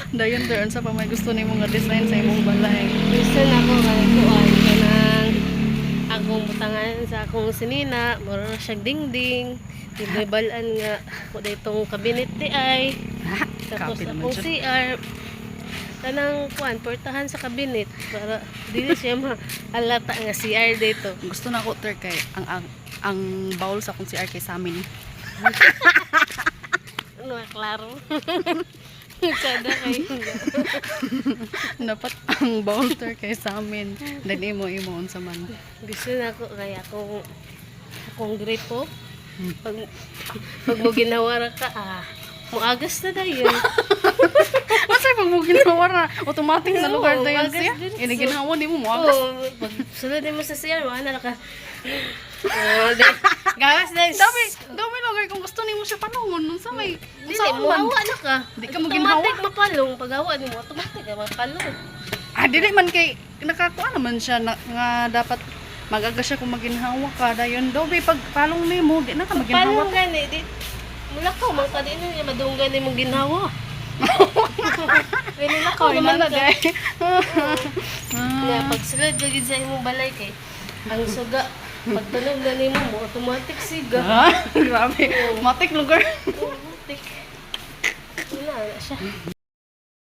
Dayon dayon sa pa may gusto nimo nga design sa imong balay. Gusto na ko nga kuan kanang akong butangan sa akong sinina, mura na siyang dingding. Gibabalan nga ko daytong cabinet di ay. Tapos Copy naman akong siya. CR kanang kuan portahan sa cabinet para dili siya mahalata nga CR dito. Gusto na ko ter kay ang bowl sa kung si RK sa amin. Ano klaro. Kada kay Dapat ang bowl ter kay sa amin. Then imo unsa man. gusto na ko kaya akong gripo. Pag mo ginawara ka muagas na dayon. Masay pag mo ginawa na automatic na lugar dayon Muagas siya. din. Ini ginawa di mo agas. Pag sunod mo sa CR, wala na ka. Gawas na. Dami lugar kung gusto nimo siya panungon nun sa may Dili, saan man. muawa na ka. Di ka mo ginhawa? Automatic mapalong. Pag-awa ni mo, automatic ka mapalong. Dili man kay nakakuha naman siya na, nga dapat magaga siya kung maginhawa ka dayon dobe pag palong nimo di na ka maginhawa. Palong gani, di. Mula ka, mga ka din niya madunggan ni mong ginawa. Ganun na ka, Naman na day. Nga, pag sulod gagid sa imong balay kay, ang suga, pag tunog na nimo mo, automatic siga. Grabe. Matik lugar. Automatic. Wala na siya.